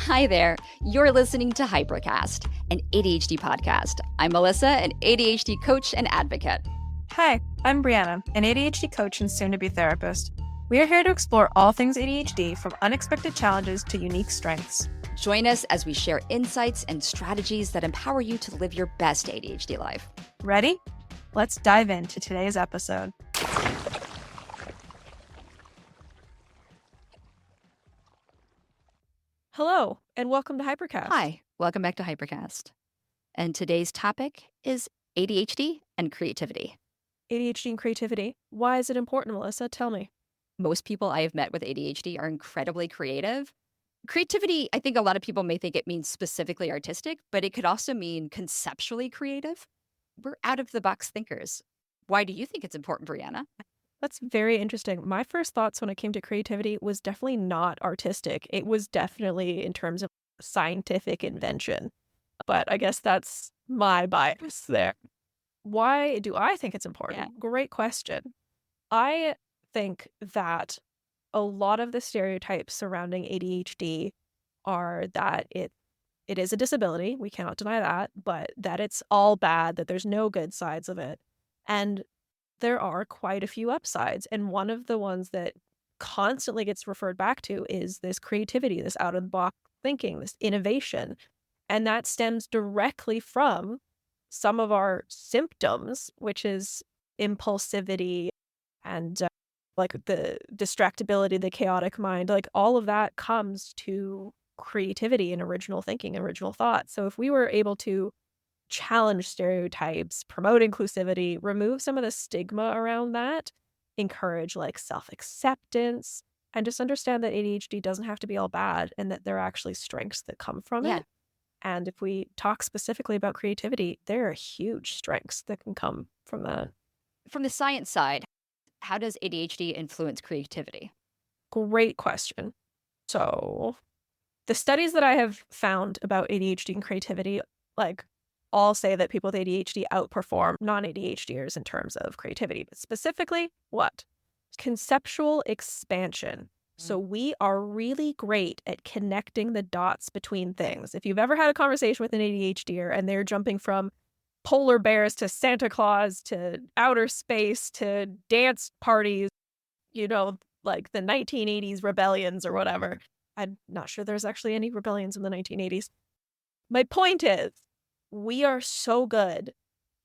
Hi there. You're listening to Hypercast, an ADHD podcast. I'm Melissa, an ADHD coach and advocate. Hi, I'm Brianna, an ADHD coach and soon-to-be therapist. We are here to explore all things ADHD, from unexpected challenges to unique strengths. Join us as we share insights and strategies that empower you to live your best ADHD life. Ready? Let's dive into today's episode. Hello, and welcome to Hypercast. Hi, welcome back to Hypercast. And today's topic is ADHD and creativity. ADHD and creativity. Why is it important, Melissa? Tell me. Most people I have met with ADHD are incredibly creative. Creativity, I think a lot of people may think it means specifically artistic, but it could also mean conceptually creative. We're out-of-the-box thinkers. Why do you think it's important, Brianna? That's very interesting. My first thoughts when it came to creativity was definitely not artistic. It was definitely in terms of scientific invention. But I guess that's my bias there. Why do I think it's important? Yeah. Great question. I think that a lot of the stereotypes surrounding ADHD are that it is a disability. We cannot deny that, but that it's all bad, that there's no good sides of it. And there are quite a few upsides. And one of the ones that constantly gets referred back to is this creativity, this out-of-the-box thinking, this innovation. And that stems directly from some of our symptoms, which is impulsivity and like the distractibility, the chaotic mind, like all of that comes to creativity and original thinking, original thought. So if we were able to challenge stereotypes, promote inclusivity, remove some of the stigma around that, encourage like self-acceptance, and just understand that ADHD doesn't have to be all bad and that there are actually strengths that come from it. And if we talk specifically about creativity, there are huge strengths that can come from that. From the science side, how does ADHD influence creativity? Great question. So the studies that I have found about ADHD and creativity, like all say that people with ADHD outperform non-ADHDers in terms of creativity. But specifically, what? Conceptual expansion. So we are really great at connecting the dots between things. If you've ever had a conversation with an ADHDer and they're jumping from polar bears to Santa Claus to outer space to dance parties, you know, like the 1980s rebellions or whatever. I'm not sure there's actually any rebellions in the 1980s. My point is, we are so good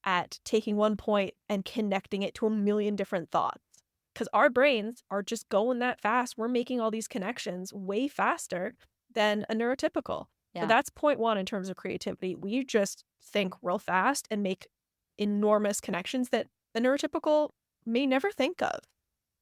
at taking one point and connecting it to a million different thoughts. Because our brains are just going that fast. We're making all these connections way faster than a neurotypical. Yeah. So that's point one in terms of creativity. We just think real fast and make enormous connections that a neurotypical may never think of.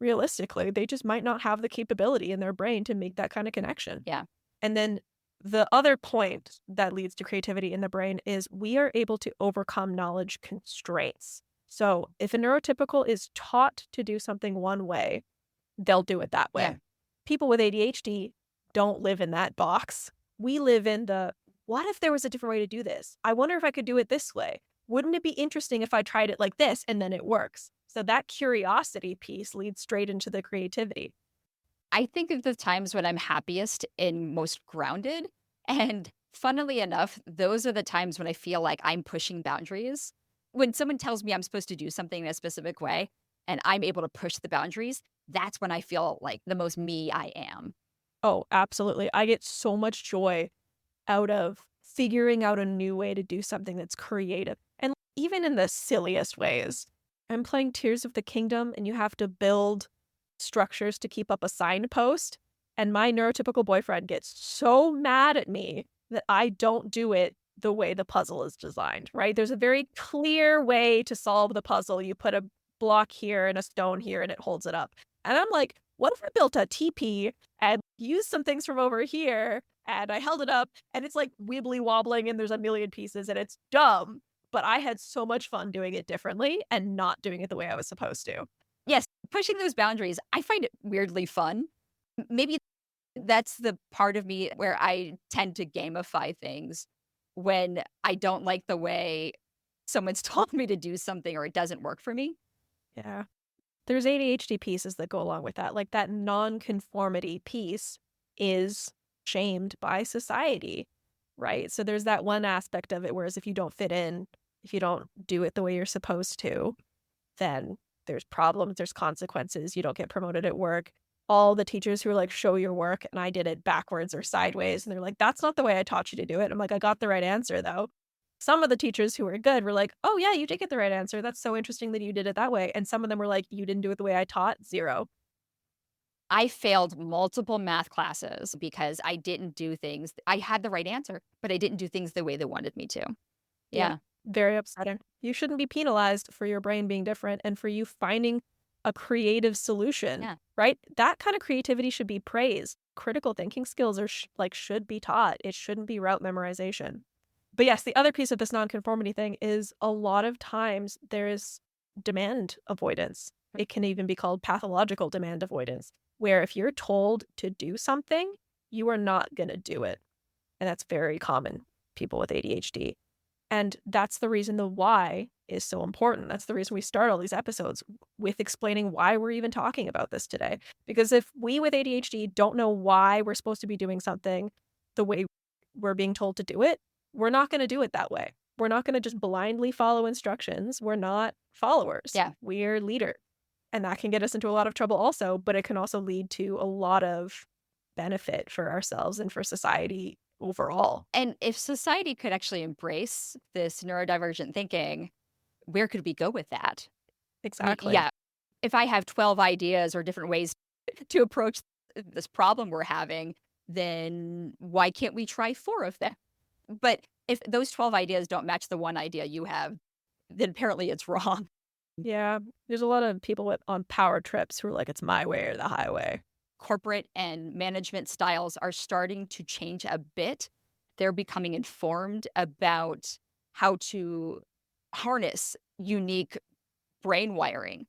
Realistically, they just might not have the capability in their brain to make that kind of connection. Yeah. And then the other point that leads to creativity in the brain is we are able to overcome knowledge constraints. So if a neurotypical is taught to do something one way, they'll do it that way. Yeah. People with ADHD don't live in that box. We live in the, what if there was a different way to do this? I wonder if I could do it this way. Wouldn't it be interesting if I tried it like this and then it works? So that curiosity piece leads straight into the creativity. I think of the times when I'm happiest and most grounded. And funnily enough, those are the times when I feel like I'm pushing boundaries. When someone tells me I'm supposed to do something in a specific way and I'm able to push the boundaries, that's when I feel like the most me I am. Oh, absolutely. I get so much joy out of figuring out a new way to do something that's creative. And even in the silliest ways. I'm playing Tears of the Kingdom and you have to build structures to keep up a signpost. And my neurotypical boyfriend gets so mad at me that I don't do it the way the puzzle is designed, right? There's a very clear way to solve the puzzle. You put a block here and a stone here and it holds it up. And I'm like, what if I built a teepee and used some things from over here and I held it up and it's like wibbly wobbling and there's a million pieces and it's dumb. But I had so much fun doing it differently and not doing it the way I was supposed to. Yes, pushing those boundaries, I find it weirdly fun. Maybe that's the part of me where I tend to gamify things when I don't like the way someone's told me to do something or it doesn't work for me. Yeah. There's ADHD pieces that go along with that. Like that non-conformity piece is shamed by society, right? So there's that one aspect of it, whereas if you don't fit in, if you don't do it the way you're supposed to, then there's problems, there's consequences, you don't get promoted at work. All the teachers who are like, show your work, and I did it backwards or sideways, and they're like, that's not the way I taught you to do it. I'm like, I got the right answer though. Some of the teachers who were good were like, oh yeah, you did get the right answer. That's so interesting that you did it that way. And some of them were like, you didn't do it the way I taught. Zero. I failed multiple math classes because I didn't do things I had the right answer, but I didn't do things the way they wanted me to. Yeah. Yeah. Very upsetting. You shouldn't be penalized for your brain being different and for you finding a creative solution, Yeah. right? That kind of creativity should be praised. Critical thinking skills are should be taught. It shouldn't be route memorization. But yes, the other piece of this nonconformity thing is a lot of times there is demand avoidance. It can even be called pathological demand avoidance, where if you're told to do something, you are not going to do it. And that's very common, people with ADHD. And that's the reason the why is so important. That's the reason we start all these episodes with explaining why we're even talking about this today. Because if we with ADHD don't know why we're supposed to be doing something the way we're being told to do it, we're not going to do it that way. We're not going to just blindly follow instructions. We're not followers. Yeah. We're leaders. And that can get us into a lot of trouble also, but it can also lead to a lot of benefit for ourselves and for society overall. And if society could actually embrace this neurodivergent thinking, where could we go with that? Exactly. Yeah. If I have 12 ideas or different ways to approach this problem we're having, then why can't we try 4 of them? But if those 12 ideas don't match the one idea you have, then apparently it's wrong. Yeah, there's a lot of people on power trips who are like, it's my way or the highway. Corporate and management styles are starting to change a bit. They're becoming informed about how to harness unique brain wiring.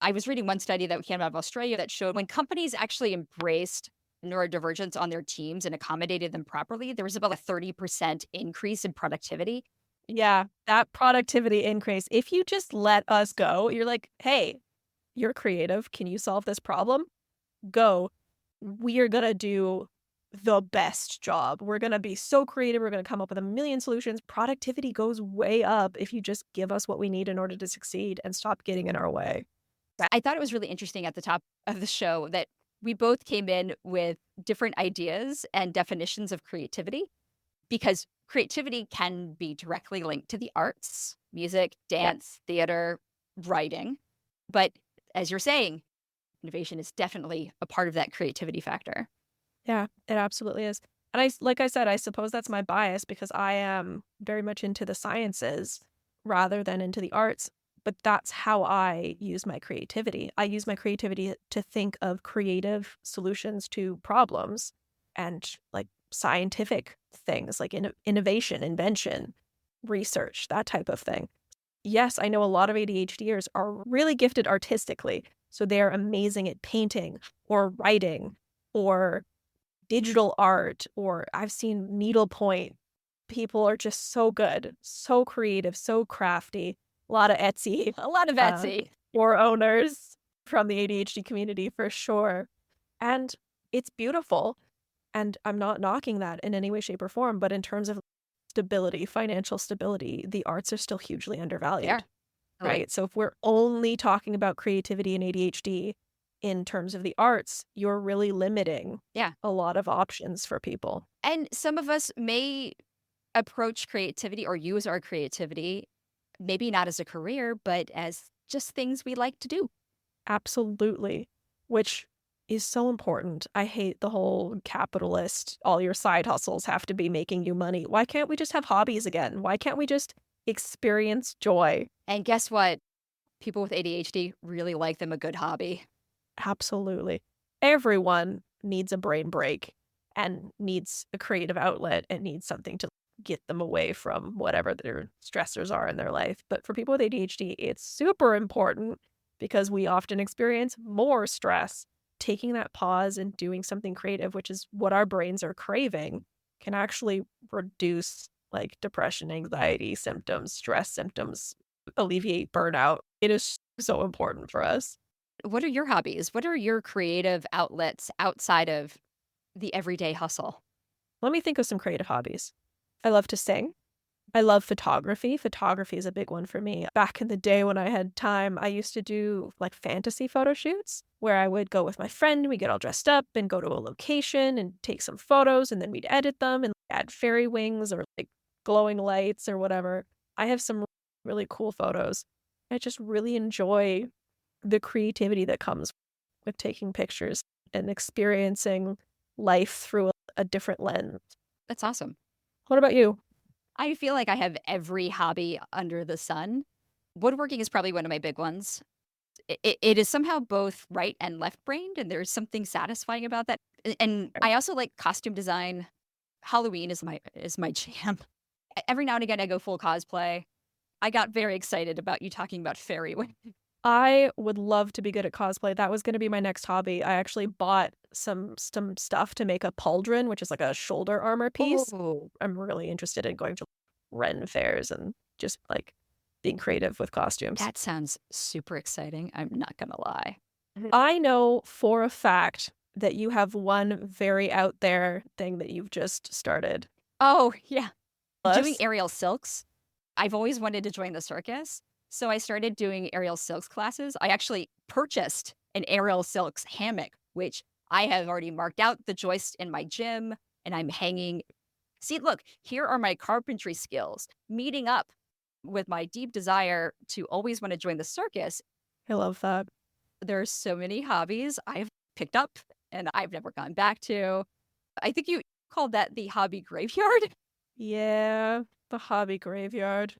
I was reading one study that came out of Australia that showed when companies actually embraced neurodivergence on their teams and accommodated them properly, there was about a 30% increase in productivity. Yeah, that productivity increase. If you just let us go, you're like, hey, you're creative. Can you solve this problem? Go. We are going to do the best job. We're going to be so creative. We're going to come up with a million solutions. Productivity goes way up if you just give us what we need in order to succeed and stop getting in our way. I thought it was really interesting at the top of the show that we both came in with different ideas and definitions of creativity because creativity can be directly linked to the arts, music, Yeah. dance, theater, writing. But as you're saying, innovation is definitely a part of that creativity factor. Yeah, it absolutely is. And like I said, I suppose that's my bias because I am very much into the sciences rather than into the arts. But that's how I use my creativity. I use my creativity to think of creative solutions to problems and like scientific things like innovation, invention, research, that type of thing. Yes, I know a lot of ADHDers are really gifted artistically. So they're amazing at painting or writing or digital art, or I've seen needlepoint. People are just so good, so creative, so crafty. A lot of Etsy, A lot of Etsy. or owners from the ADHD community for sure. And it's beautiful. And I'm not knocking that in any way, shape, or form. But in terms of stability, financial stability, the arts are still hugely undervalued. Yeah. Right. So if we're only talking about creativity and ADHD in terms of the arts, you're really limiting a lot of options for people. And some of us may approach creativity or use our creativity, maybe not as a career, but as just things we like to do. Absolutely. Which is so important. I hate the whole capitalist, all your side hustles have to be making you money. Why can't we just have hobbies again? Why can't we just experience joy? And guess what? People with ADHD really like them a good hobby. Absolutely. Everyone needs a brain break and needs a creative outlet and needs something to get them away from whatever their stressors are in their life. But for people with ADHD, it's super important because we often experience more stress. Taking that pause and doing something creative, which is what our brains are craving, can actually reduce like depression, anxiety symptoms, stress symptoms, alleviate burnout. It is so important for us. What are your hobbies? What are your creative outlets outside of the everyday hustle? Let me think of some creative hobbies. I love to sing. I love photography. Photography is a big one for me. Back in the day when I had time, I used to do like fantasy photo shoots where I would go with my friend, we get all dressed up and go to a location and take some photos, and then we'd edit them and add fairy wings or like glowing lights or whatever. I have some really cool photos. I just really enjoy the creativity that comes with taking pictures and experiencing life through a different lens. That's awesome. What about you? I feel like I have every hobby under the sun. Woodworking is probably one of my big ones. It is somehow both right and left brained, and there's something satisfying about that. And I also like costume design. Halloween is my jam. Every now and again, I go full cosplay. I got very excited about you talking about fairy women. I would love to be good at cosplay. That was going to be my next hobby. I actually bought some stuff to make a pauldron, which is like a shoulder armor piece. Oh, I'm really interested in going to Ren fairs and just like being creative with costumes. that sounds super exciting. I'm not gonna lie. I know for a fact that you have one very out there thing that you've just started. Oh yeah, doing Plus, aerial silks. I've always wanted to join the circus, so I started doing aerial silks classes. I actually purchased an aerial silks hammock, which I have already marked out the joist in my gym, and I'm hanging. See, look, here are my carpentry skills meeting up with my deep desire to always want to join the circus. I love that. There's so many hobbies I've picked up and I've never gone back to. I think you called that the hobby graveyard. Yeah, the hobby graveyard.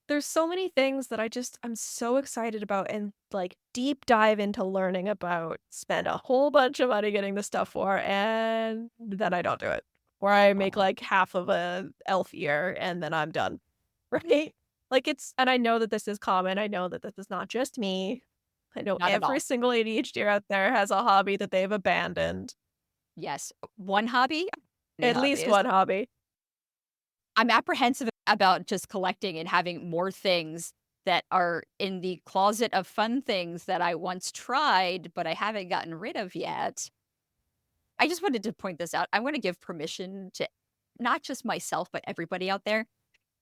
There's so many things that I'm so excited about and like deep dive into learning about, spend a whole bunch of money getting the stuff for, and then I don't do it. Or I make like half of a elf ear and then I'm done. Right? Like and I know that this is common. I know that this is not just me. I know Not at every all. single ADHD out there has a hobby that they've abandoned. Yes, one hobby, many At least hobbies. one hobby. I'm apprehensive about just collecting and having more things that are in the closet of fun things that I once tried, but I haven't gotten rid of yet. I just wanted to point this out. I want to give permission to not just myself, but everybody out there.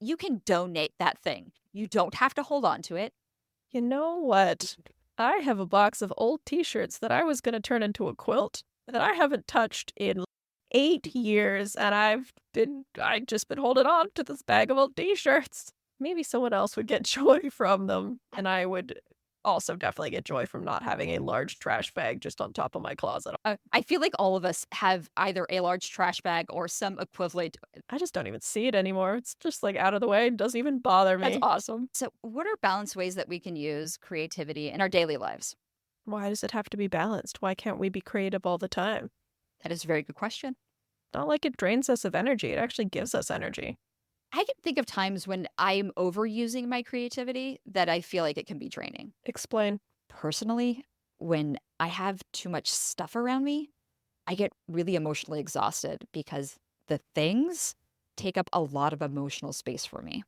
You can donate that thing. You don't have to hold on to it. You know what? I have a box of old t-shirts that I was going to turn into a quilt that I haven't touched in 8 years, and I just been holding on to this bag of old t-shirts. Maybe someone else would get joy from them, and I would also definitely get joy from not having a large trash bag just on top of my closet. I feel like all of us have either a large trash bag or some equivalent. I just don't even see it anymore. It's just like out of the way. It doesn't even bother That's me. awesome. So, what are balanced ways that we can use creativity in our daily lives? Why does it have to be balanced? Why can't we be creative all the time? That is a very good question. Not like it drains us of energy. It actually gives us energy. I can think of times when I'm overusing my creativity that I feel like it can be draining. Explain. Personally, when I have too much stuff around me, I get really emotionally exhausted because the things take up a lot of emotional space for me.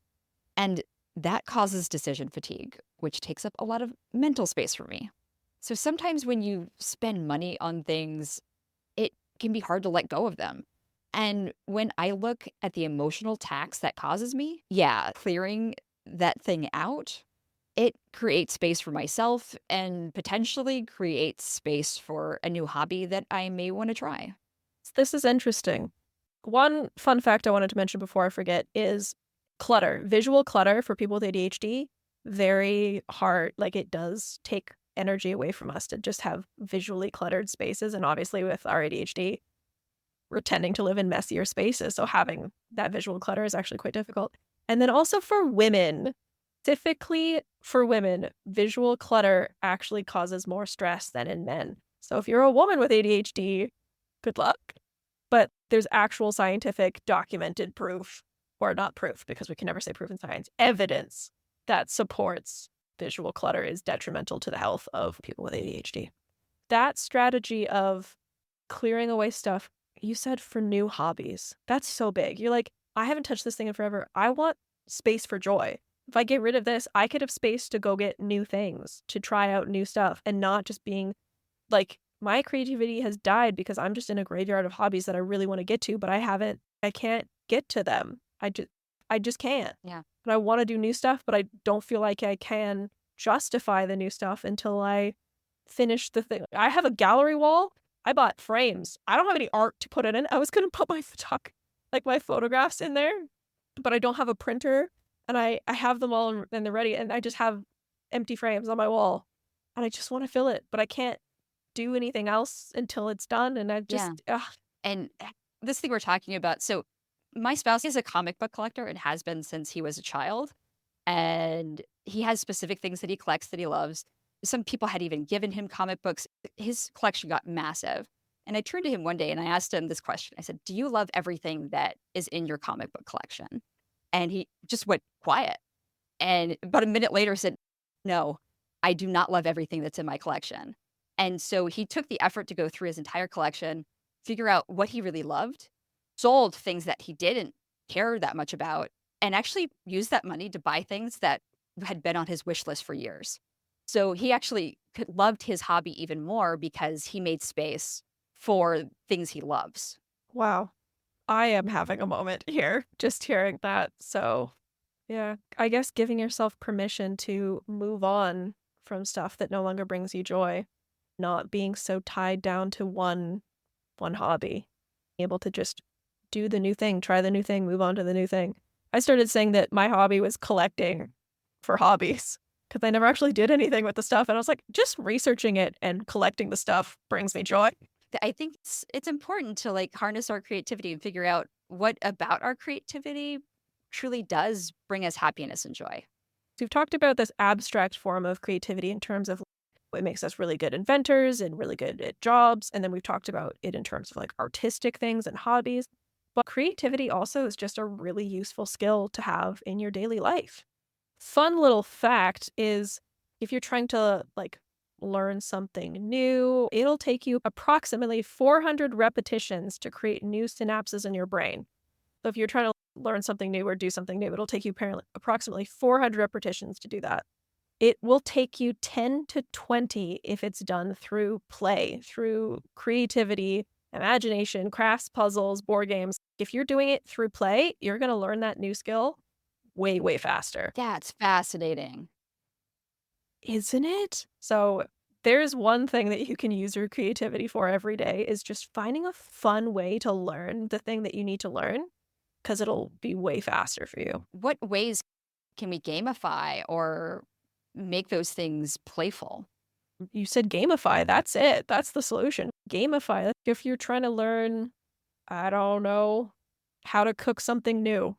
And that causes decision fatigue, which takes up a lot of mental space for me. So sometimes when you spend money on things, it can be hard to let go of them. And when I look at the emotional tax that causes me, yeah, clearing that thing out, it creates space for myself and potentially creates space for a new hobby that I may want to try. This is interesting. One fun fact I wanted to mention before I forget is clutter. Visual clutter for people with ADHD, very hard. Like it does take energy away from us to just have visually cluttered spaces. And obviously with our ADHD, we're tending to live in messier spaces. So having that visual clutter is actually quite difficult. And then also for women, specifically for women, visual clutter actually causes more stress than in men. So if you're a woman with ADHD, good luck. But there's actual scientific documented proof, or not proof, because we can never say proof in science, evidence that supports visual clutter is detrimental to the health of people with ADHD. That strategy of clearing away stuff, you said for new hobbies, that's so big. You're like, I haven't touched this thing in forever. I want space for joy. If I get rid of this, I could have space to go get new things, to try out new stuff, and not just being like my creativity has died because I'm just in a graveyard of hobbies that I really want to get to, but I can't get to them. I just can't. Yeah. And I want to do new stuff, but I don't feel like I can justify the new stuff until I finish the thing. I have a gallery wall. I bought frames. I don't have any art to put it in. I was going to put my photographs in there, but I don't have a printer, and I have them all and they're ready, and I just have empty frames on my wall, and I just want to fill it, but I can't do anything else until it's done, and I just Yeah. And this thing we're talking about, so my spouse is a comic book collector and has been since he was a child. And he has specific things that he collects that he loves. Some people had even given him comic books. His collection got massive. And I turned to him one day and I asked him this question. I said, "Do you love everything that is in your comic book collection?" And he just went quiet. And about a minute later said, "No, I do not love everything that's in my collection." And so he took the effort to go through his entire collection, figure out what he really loved, sold things that he didn't care that much about, and actually used that money to buy things that had been on his wish list for years. So he actually loved his hobby even more because he made space for things he loves. wow. I am having a moment here just hearing that. So, yeah, I guess giving yourself permission to move on from stuff that no longer brings you joy, not being so tied down to one hobby, able to just do the new thing, try the new thing, move on to the new thing. I started saying that my hobby was collecting for hobbies because I never actually did anything with the stuff. And I was like, just researching it and collecting the stuff brings me joy. I think it's important to like harness our creativity and figure out what about our creativity truly does bring us happiness and joy. So we've talked about this abstract form of creativity in terms of what makes us really good inventors and really good at jobs. And then we've talked about it in terms of like artistic things and hobbies. But creativity also is just a really useful skill to have in your daily life. Fun little fact is if you're trying to like learn something new, it'll take you approximately 400 repetitions to create new synapses in your brain. So if you're trying to learn something new or do something new, it'll take you approximately 400 repetitions to do that. It will take you 10 to 20 if it's done through play, through creativity, imagination, crafts, puzzles, board games. If you're doing it through play, you're going to learn that new skill way, way faster. That's fascinating. Isn't it? So there's one thing that you can use your creativity for every day is just finding a fun way to learn the thing that you need to learn because it'll be way faster for you. What ways can we gamify or make those things playful? You said gamify. That's it. That's the solution. Gamify. If you're trying to learn, I don't know, how to cook something new,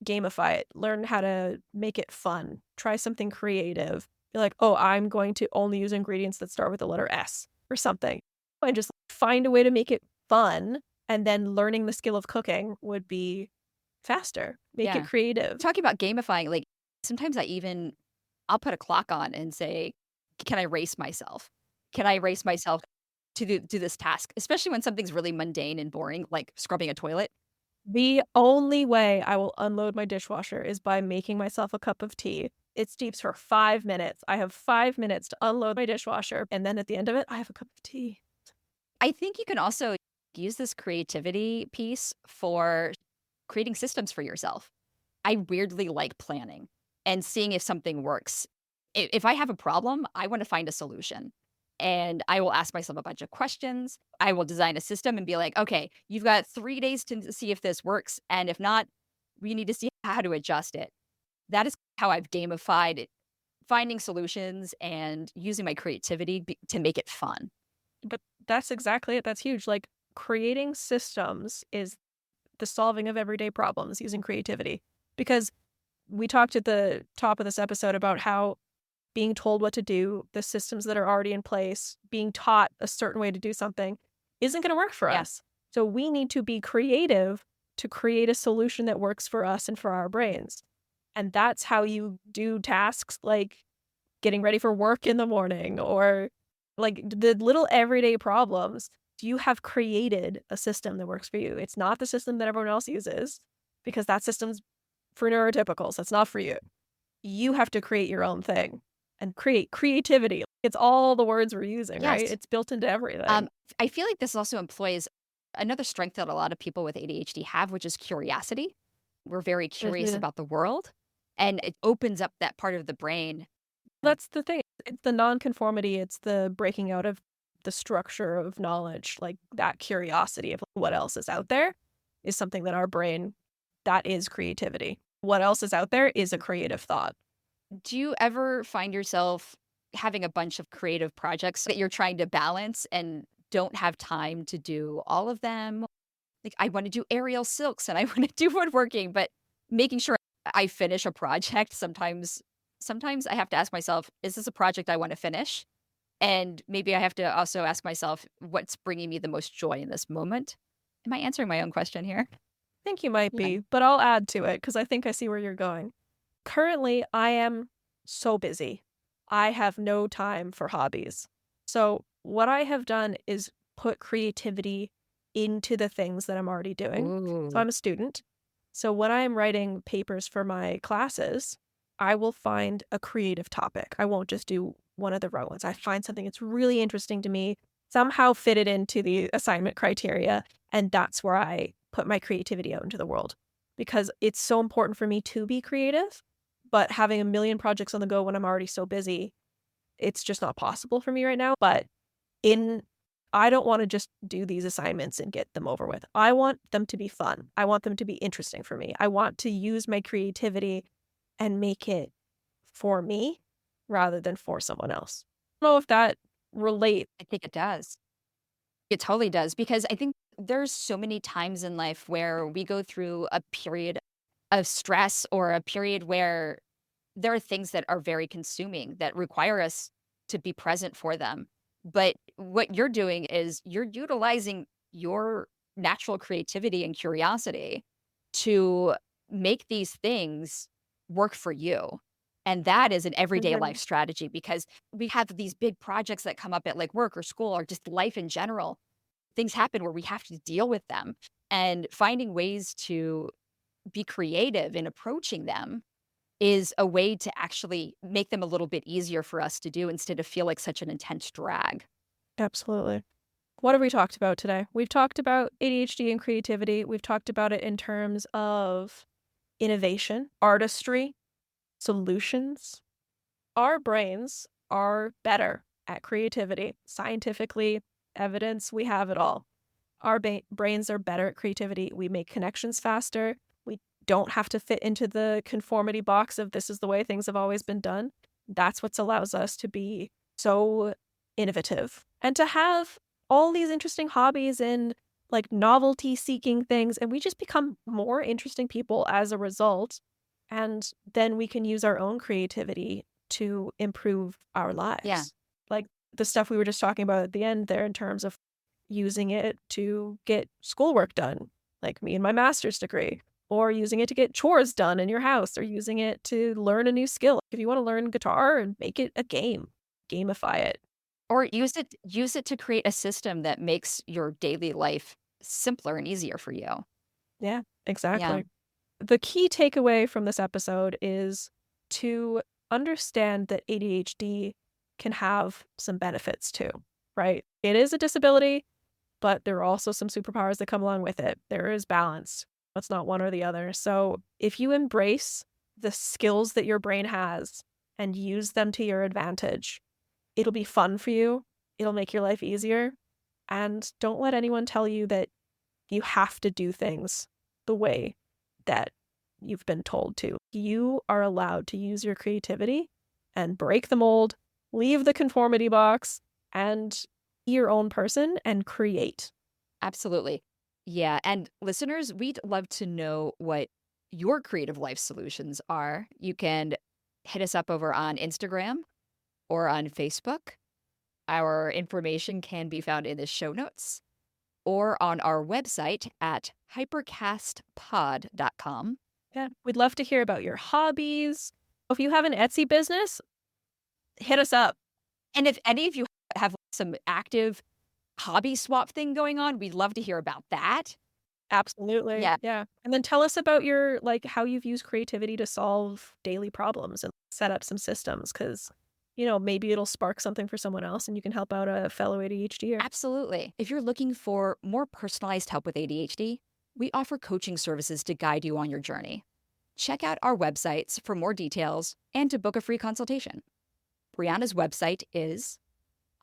gamify it. Learn how to make it fun. Try something creative. Be like, oh, I'm going to only use ingredients that start with the letter S or something. And just find a way to make it fun. And then learning the skill of cooking would be faster. Make Yeah. it creative. Talking about gamifying, like sometimes I'll put a clock on and say, can I race myself? Can I race myself to do this task? Especially when something's really mundane and boring, like scrubbing a toilet. The only way I will unload my dishwasher is by making myself a cup of tea. It steeps for 5 minutes. I have 5 minutes to unload my dishwasher, and then at the end of it, I have a cup of tea. I think you can also use this creativity piece for creating systems for yourself. I weirdly like planning and seeing if something works. If I have a problem, I want to find a solution. And I will ask myself a bunch of questions. I will design a system and be like, okay, you've got 3 days to see if this works. And if not, we need to see how to adjust it. That is how I've gamified it, finding solutions and using my creativity to make it fun. But that's exactly it. That's huge. Like creating systems is the solving of everyday problems using creativity. Because we talked at the top of this episode about how being told what to do, the systems that are already in place, being taught a certain way to do something isn't going to work for us. So we need to be creative to create a solution that works for us and for our brains. And that's how you do tasks like getting ready for work in the morning or like the little everyday problems. You have created a system that works for you. It's not the system that everyone else uses because that system's for neurotypicals. That's not for you. You have to create your own thing. and creativity. It's all the words we're using, right? Yes. It's built into Um, everything. I feel like this also employs another strength that a lot of people with ADHD have, which is curiosity. We're very curious Mhm. about the world, and it opens up that part of the brain. That's the thing. It's the nonconformity. It's the breaking out of the structure of knowledge, like that curiosity of what else is out there is something that our brain, that is creativity. What else is out there is a creative thought. Do you ever find yourself having a bunch of creative projects that you're trying to balance and don't have time to do all of them? Like, I want to do aerial silks and I want to do woodworking, but making sure I finish a project sometimes I have to ask myself, is this a project I want to finish? And maybe I have to also ask myself, what's bringing me the most joy in this moment? Am I answering my own question here? I think you might Yeah. be, but I'll add to it because I think I see where you're going. Currently, I am so busy. I have no time for hobbies. So, what I have done is put creativity into the things that I'm already doing. So, Ooh. I'm a student. So, when I am writing papers for my classes, I will find a creative topic. I won't just do one of the rote ones. I find something that's really interesting to me, somehow fit it into the assignment criteria, and that's where I put my creativity out into the world because it's so important for me to be creative. But having a million projects on the go when I'm already so busy, it's just not possible for me right now. But in I don't want to just do these assignments and get them over with. I want them to be fun. I want them to be interesting for me. I want to use my creativity and make it for me rather than for someone else. I don't know if that relates. I think it does. It totally does because I think there's so many times in life where we go through a period of stress or a period where there are things that are very consuming that require us to be present for them. But what you're doing is you're utilizing your natural creativity and curiosity to make these things work for you. And that is an everyday life Mhm. strategy because we have these big projects that come up at like work or school or just life in general. Things happen where we have to deal with them and finding ways to be creative in approaching them is a way to actually make them a little bit easier for us to do instead of feel like such an intense drag. Absolutely. What have we talked about today? We've talked about ADHD and creativity. We've talked about it in terms of innovation, artistry, solutions. Our brains are better at creativity. Scientifically, evidence, we have it all. Our brains are better at creativity. We make connections faster. We don't have to fit into the conformity box of this is the way things have always been done. That's what allows us to be so innovative and to have all these interesting hobbies and like novelty seeking things. And we just become more interesting people as a result. And then we can use our own creativity to improve our Yeah. lives. Like the stuff we were just talking about at the end there in terms of using it to get schoolwork done, like me and my master's degree, or using it to get chores done in your house, or using it to learn a new skill. If you want to learn guitar and make it a game, gamify it. Or use it to create a system that makes your daily life simpler and easier for you. Yeah, Yeah. exactly. The key takeaway from this episode is to understand that ADHD can have some benefits too, right? It is a disability, but there are also some superpowers that come along with it. There is balance. It's not one or the other. So if you embrace the skills that your brain has and use them to your advantage, it'll be fun for you. It'll make your life easier. And don't let anyone tell you that you have to do things the way that you've been told to. You are allowed to use your creativity and break the mold, leave the conformity box, and be your own person and create. Absolutely. Yeah, and listeners, we'd love to know what your creative life solutions are. You can hit us up over on Instagram or on Facebook. Our information can be found in the show notes or on our website at hypercastpod.com. Yeah, we'd love to hear about your hobbies. If you have an Etsy business, hit us up. And if any of you have some active hobby swap thing going on, we'd love to hear about that. Absolutely. Yeah. Yeah. And then tell us about your, like, how you've used creativity to solve daily problems and set up some systems because maybe it'll spark something for someone else and you can help out a fellow ADHDer. Absolutely. If you're looking for more personalized help with ADHD, we offer coaching services to guide you on your journey. Check out our websites for more details and to book a free consultation. Brianna's website is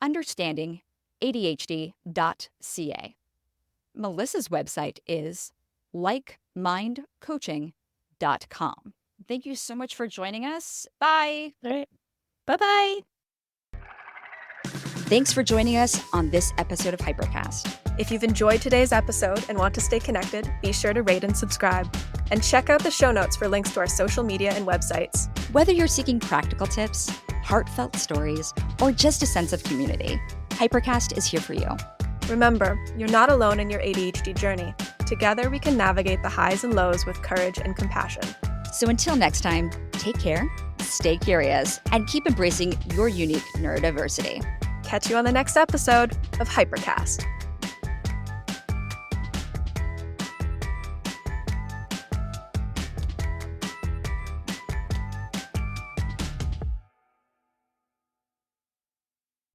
understandingadhd.ca. Melissa's website is likemindcoaching.com. Thank you so much for joining us. Bye. All right. Bye-bye. Thanks for joining us on this episode of Hypercast. If you've enjoyed today's episode and want to stay connected, be sure to rate and subscribe. And check out the show notes for links to our social media and websites. Whether you're seeking practical tips, heartfelt stories, or just a sense of community, Hypercast is here for you. Remember, you're not alone in your ADHD journey. Together, we can navigate the highs and lows with courage and compassion. So until next time, take care, stay curious, and keep embracing your unique neurodiversity. Catch you on the next episode of Hypercast.